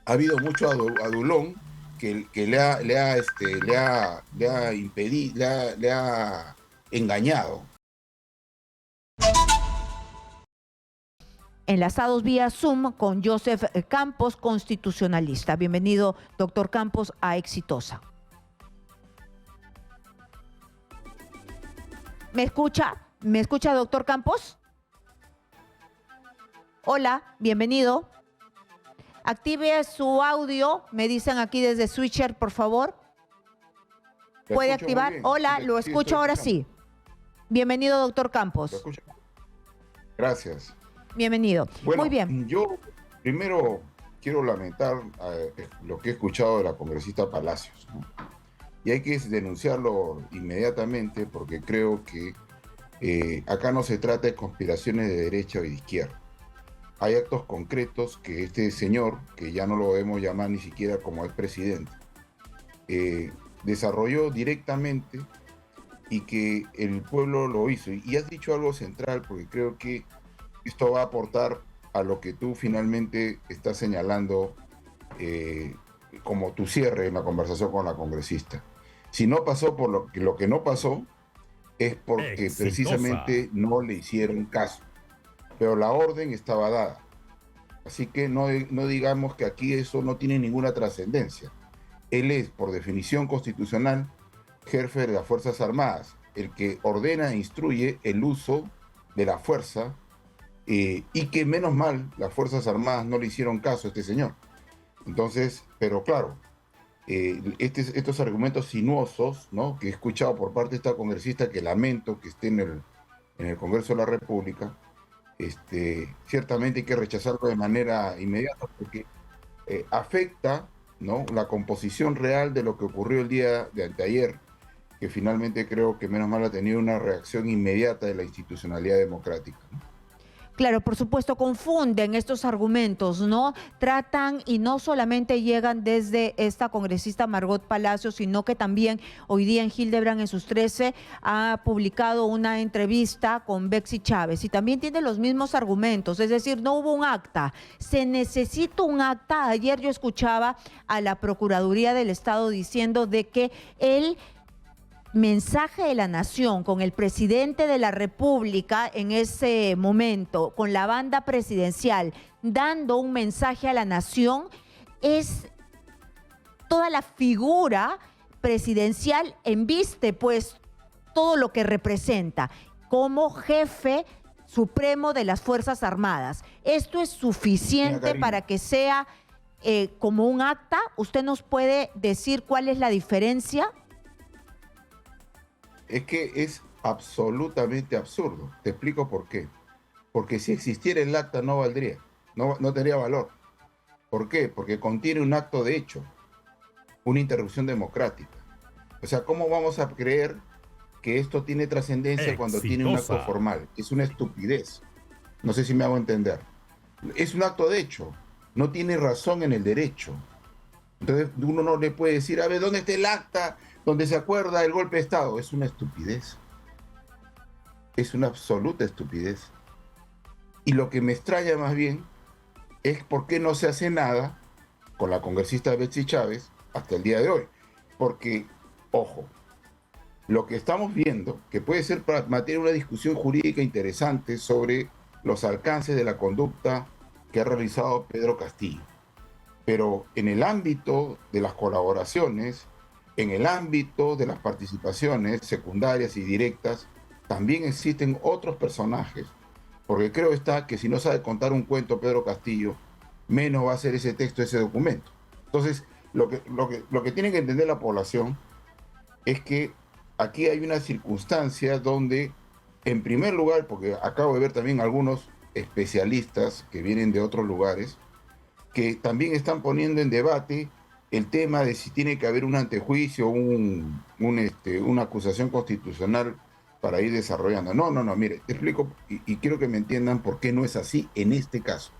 ha habido mucho adulón que le ha impedido, le ha engañado. Enlazados vía Zoom con Joseph Campos, constitucionalista. Bienvenido, doctor Campos, a Exitosa. ¿Me escucha? ¿Me escucha, doctor Campos? Hola, bienvenido. Active su audio, me dicen aquí desde Switcher, por favor. ¿Puede activar? Hola, lo escucho ahora sí. Bienvenido, doctor Campos. Gracias. Bienvenido. Bueno, muy bien. Yo primero quiero lamentar lo que he escuchado de la congresista Palacios, ¿no? Y hay que denunciarlo inmediatamente porque creo que acá no se trata de conspiraciones de derecha o de izquierda. Hay actos concretos que este señor, que ya no lo debemos llamar ni siquiera como expresidente, desarrolló directamente y que el pueblo lo hizo. Y has dicho algo central porque creo que esto va a aportar a lo que tú finalmente estás señalando como tu cierre en la conversación con la congresista. Si no pasó por lo que no pasó, es porque precisamente no le hicieron caso. Pero la orden estaba dada. Así que no digamos que aquí eso no tiene ninguna trascendencia. Él es, por definición constitucional, jefe de las Fuerzas Armadas, el que ordena e instruye el uso de la fuerza, y que menos mal las Fuerzas Armadas no le hicieron caso a este señor. Entonces, pero claro, estos argumentos sinuosos, ¿no?, que he escuchado por parte de esta congresista, que lamento que esté en el Congreso de la República, ciertamente hay que rechazarlo de manera inmediata porque afecta, ¿no?, la composición real de lo que ocurrió el día de anteayer, que finalmente creo que menos mal ha tenido una reacción inmediata de la institucionalidad democrática, ¿no? Claro, por supuesto, confunden estos argumentos, ¿no? Tratan y no solamente llegan desde esta congresista Margot Palacios, sino que también hoy día en Hildebrand en sus 13 ha publicado una entrevista con Betsy Chávez y también tiene los mismos argumentos, es decir, no hubo un acta, se necesita un acta. Ayer yo escuchaba a la Procuraduría del Estado diciendo de que el mensaje de la nación con el presidente de la República en ese momento, con la banda presidencial, dando un mensaje a la nación, es toda la figura presidencial embiste pues todo lo que representa como jefe supremo de las Fuerzas Armadas. ¿Esto es suficiente para que sea como un acta? ¿Usted nos puede decir cuál es la diferencia? Es que es absolutamente absurdo. Te explico por qué. Porque si existiera el acta no valdría, no tendría valor. ¿Por qué? Porque contiene un acto de hecho, una interrupción democrática. O sea, ¿cómo vamos a creer que esto tiene trascendencia cuando tiene un acto formal? Es una estupidez. No sé si me hago entender. Es un acto de hecho, no tiene razón en el derecho. Entonces uno no le puede decir, a ver, ¿dónde está el acta donde se acuerda el golpe de Estado? Es una estupidez. Es una absoluta estupidez. Y lo que me extraña más bien es por qué no se hace nada con la congresista Betsy Chávez hasta el día de hoy. Porque, ojo, lo que estamos viendo, que puede ser para mantener una discusión jurídica interesante sobre los alcances de la conducta que ha realizado Pedro Castillo. Pero en el ámbito de las colaboraciones, en el ámbito de las participaciones secundarias y directas, también existen otros personajes. Porque creo que si no sabe contar un cuento Pedro Castillo, menos va a ser ese texto, ese documento. Entonces, lo que tiene que entender la población es que aquí hay una circunstancia donde, en primer lugar, porque acabo de ver también algunos especialistas que vienen de otros lugares, que también están poniendo en debate el tema de si tiene que haber un antejuicio, una acusación constitucional para ir desarrollando. No, mire, te explico y quiero que me entiendan por qué no es así en este caso.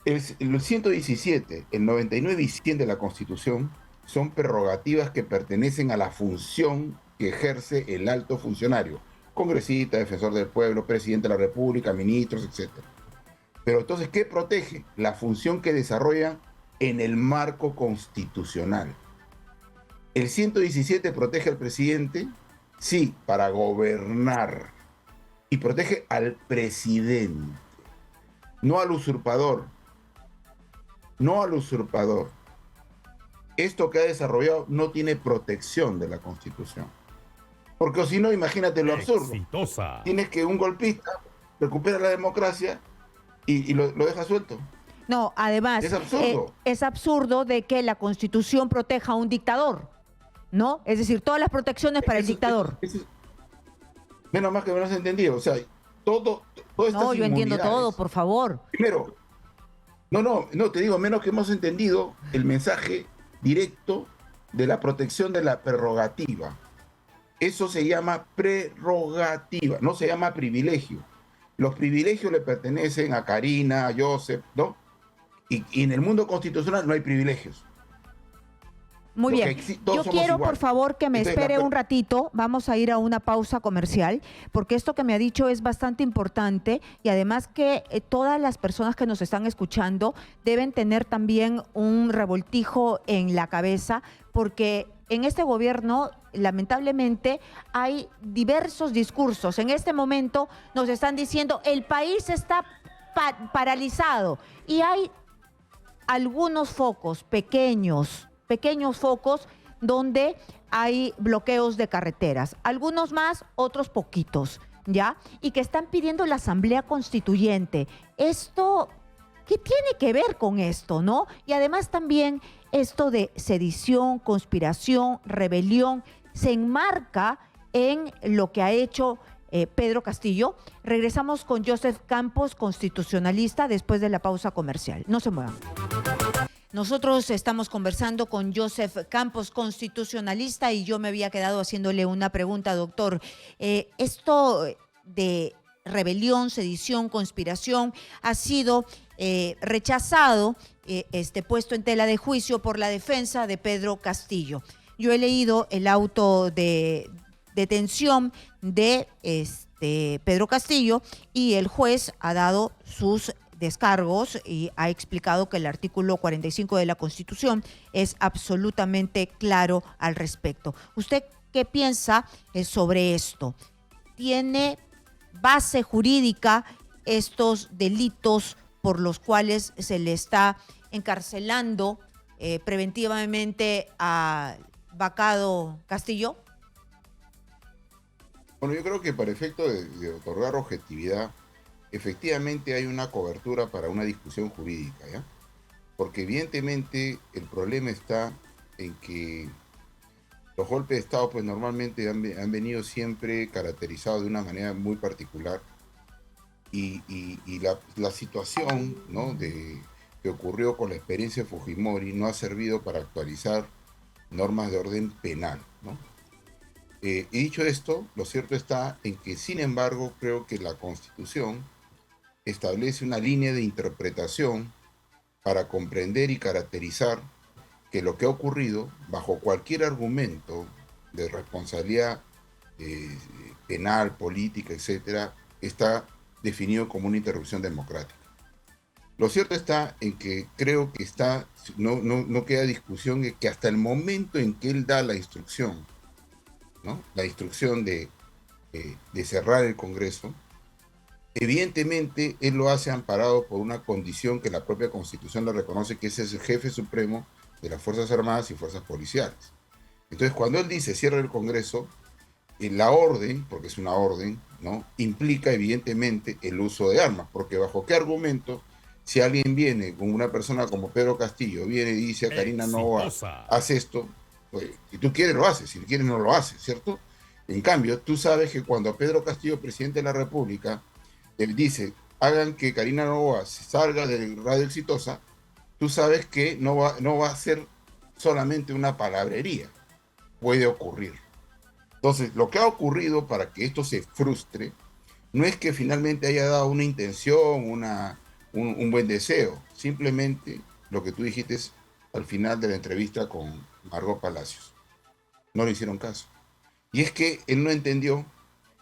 El 117, el 99 y 100 de la Constitución son prerrogativas que pertenecen a la función que ejerce el alto funcionario, congresista, defensor del pueblo, presidente de la República, ministros, etc. Pero entonces, ¿qué protege? La función que desarrollan en el marco constitucional. El 117 protege al presidente, sí, para gobernar, y protege al presidente, no al usurpador, no al usurpador. Esto que ha desarrollado no tiene protección de la Constitución. Porque si no, imagínate lo absurdo. Exitosa. Tienes que un golpista recupera la democracia y lo deja suelto. No, además, Es absurdo. es absurdo de que la Constitución proteja a un dictador, ¿no? Es decir, todas las protecciones para el dictador. Menos mal que me lo has entendido. O sea, todas estas No, yo entiendo inmunidades, todo, por favor. Primero, no, te digo, menos que hemos entendido el mensaje directo de la protección de la prerrogativa. Eso se llama prerrogativa, no se llama privilegio. Los privilegios le pertenecen a Karina, a Joseph, ¿no? Y en el mundo constitucional no hay privilegios. Muy Lo bien. que todos Yo somos quiero, igual. por favor, que me Entonces, espere un ratito. Vamos a ir a una pausa comercial, porque esto que me ha dicho es bastante importante y además que todas las personas que nos están escuchando deben tener también un revoltijo en la cabeza, porque en este gobierno, lamentablemente, hay diversos discursos. En este momento nos están diciendo el país está paralizado y hay algunos focos pequeños focos donde hay bloqueos de carreteras, algunos más, otros poquitos, ¿ya? Y que están pidiendo la Asamblea Constituyente. Esto, ¿qué tiene que ver con esto, no? Y además también esto de sedición, conspiración, rebelión, se enmarca en lo que ha hecho Pedro Castillo. Regresamos con Joseph Campos, constitucionalista, después de la pausa comercial. No se muevan. Nosotros estamos conversando con Joseph Campos, constitucionalista, y yo me había quedado haciéndole una pregunta, doctor. Esto de rebelión, sedición, conspiración ha sido rechazado, puesto en tela de juicio por la defensa de Pedro Castillo. Yo he leído el auto de detención de Pedro Castillo y el juez ha dado sus descargos y ha explicado que el artículo 45 de la Constitución es absolutamente claro al respecto. ¿Usted qué piensa sobre esto? ¿Tiene base jurídica estos delitos por los cuales se le está encarcelando preventivamente a Vacado Castillo? Bueno, yo creo que para efecto de otorgar objetividad, efectivamente hay una cobertura para una discusión jurídica, ¿ya? Porque evidentemente el problema está en que los golpes de Estado pues normalmente han venido siempre caracterizados de una manera muy particular y la situación, ¿no?, que ocurrió con la experiencia de Fujimori no ha servido para actualizar normas de orden penal, ¿no? Y dicho esto, lo cierto está en que, sin embargo, creo que la Constitución establece una línea de interpretación para comprender y caracterizar que lo que ha ocurrido, bajo cualquier argumento de responsabilidad penal, política, etcétera, está definido como una interrupción democrática. Lo cierto está en que creo que no queda discusión de que hasta el momento en que él da la instrucción, ¿no?, la instrucción de cerrar el Congreso, evidentemente él lo hace amparado por una condición que la propia Constitución le reconoce, que es el jefe supremo de las Fuerzas Armadas y Fuerzas Policiales. Entonces, cuando él dice cierra el Congreso, la orden, porque es una orden, ¿no?, implica evidentemente el uso de armas, porque bajo qué argumento, si alguien viene con una persona como Pedro Castillo, viene y dice a Karina Noboa, haz esto, pues, si tú quieres lo haces, si quieres no lo haces, ¿cierto? En cambio, tú sabes que cuando Pedro Castillo, presidente de la República, él dice, hagan que Karina Noboa salga del Radio Exitosa, tú sabes que no va a ser solamente una palabrería, puede ocurrir. Entonces, lo que ha ocurrido para que esto se frustre, no es que finalmente haya dado una intención, un buen deseo, simplemente lo que tú dijiste al final de la entrevista con Margot Palacios. No le hicieron caso. Y es que él no entendió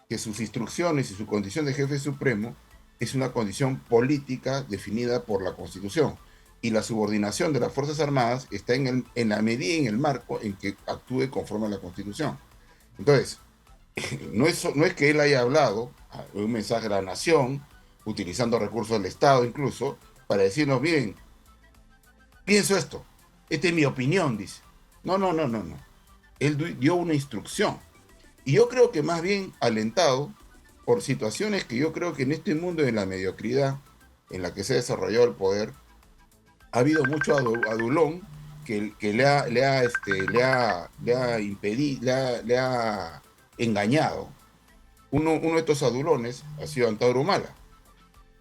que sus instrucciones y su condición de jefe supremo es una condición política definida por la Constitución. y la subordinación de las Fuerzas Armadas está en la medida y en el marco en que actúe conforme a la Constitución. Entonces, no es que él haya hablado un mensaje a la nación, utilizando recursos del Estado incluso, para decirnos, miren, pienso esto, esta es mi opinión, dice. No, no, no, no, no. Él dio una instrucción. Y yo creo que más bien alentado por situaciones que yo creo que en este mundo de la mediocridad en la que se ha desarrollado el poder, ha habido mucho adulón que le ha impedido, le ha engañado. Uno de estos adulones ha sido Antauro Humala,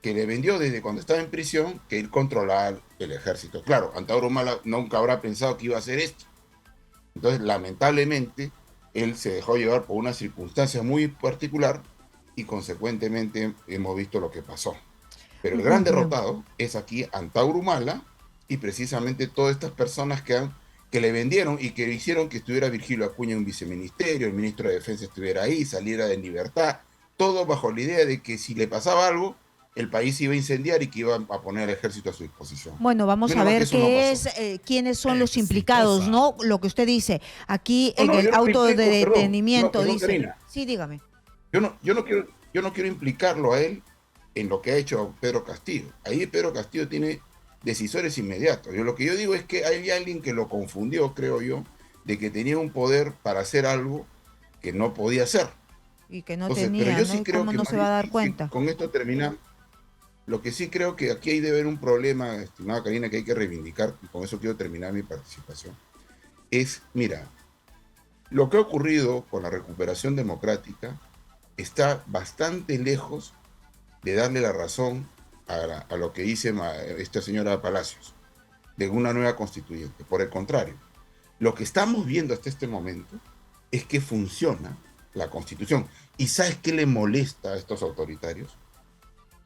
que le vendió desde cuando estaba en prisión que él controlaba el ejército. Claro, Antauro Humala nunca habrá pensado que iba a hacer esto. Entonces, lamentablemente, él se dejó llevar por una circunstancia muy particular y consecuentemente hemos visto lo que pasó. Pero el Muy gran bien. derrotado es aquí Antauro Humala y precisamente todas estas personas que le vendieron y que hicieron que estuviera Virgilio Acuña en un viceministerio, el ministro de Defensa estuviera ahí, saliera en libertad, todo bajo la idea de que si le pasaba algo, el país iba a incendiar y que iba a poner al ejército a su disposición. Bueno, vamos a Menos mal que ver eso no qué pasó. es, quiénes son los implicados, ¿no? Lo que usted dice. Aquí No, en no, el yo no le auto de implico, perdón, no, detenimiento perdón, dice, Karina. sí, dígame. Yo no quiero implicarlo a él en lo que ha hecho Pedro Castillo. Ahí Pedro Castillo tiene decisores inmediatos. Lo que yo digo es que hay alguien que lo confundió, creo yo, de que tenía un poder para hacer algo que no podía hacer. Y que no Entonces, pero tenía, yo ¿no? sí ¿Y creo cómo que no más se va bien, a dar si cuenta? con esto terminamos, lo que sí creo que aquí hay de haber un problema, estimada Karina, que hay que reivindicar, y con eso quiero terminar mi participación, es, mira, lo que ha ocurrido con la recuperación democrática está bastante lejos de darle la razón a lo que dice esta señora Palacios, de una nueva constituyente. Por el contrario, lo que estamos viendo hasta este momento es que funciona la constitución. ¿Y sabes qué le molesta a estos autoritarios?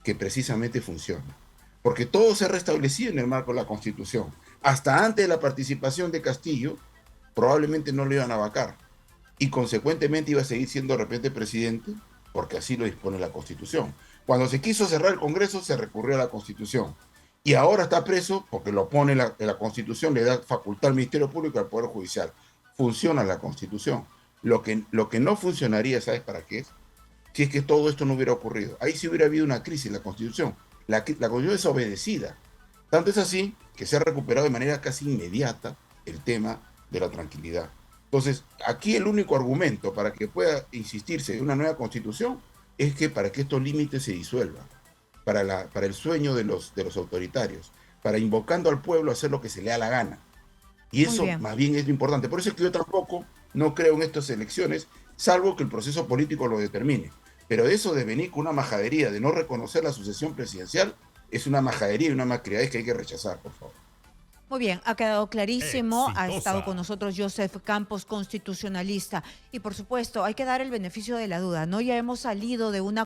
Que precisamente funciona. Porque todo se ha restablecido en el marco de la constitución. Hasta antes de la participación de Castillo, probablemente no lo iban a vacar. Y consecuentemente iba a seguir siendo de repente presidente, porque así lo dispone la Constitución. Cuando se quiso cerrar el Congreso, se recurrió a la Constitución. Y ahora está preso porque lo pone la Constitución, le da facultad al Ministerio Público y al Poder Judicial. Funciona la Constitución. Lo que no funcionaría, ¿sabes para qué es? Si es que todo esto no hubiera ocurrido. Ahí sí hubiera habido una crisis en la Constitución. La Constitución es obedecida. Tanto es así que se ha recuperado de manera casi inmediata el tema de la tranquilidad. Entonces, aquí el único argumento para que pueda insistirse en una nueva constitución es que para que estos límites se disuelvan, para el sueño de los autoritarios, para invocando al pueblo a hacer lo que se le da la gana. Y Muy eso bien. más bien es lo importante. Por eso es que yo tampoco no creo en estas elecciones, salvo que el proceso político lo determine. Pero eso de venir con una majadería, de no reconocer la sucesión presidencial, es una majadería y una malcriadez que hay que rechazar, por favor. Muy bien, ha quedado clarísimo. Ha estado con Exitosa. nosotros Joseph Campos, constitucionalista. Y por supuesto, hay que dar el beneficio de la duda, ¿no? Ya hemos salido de una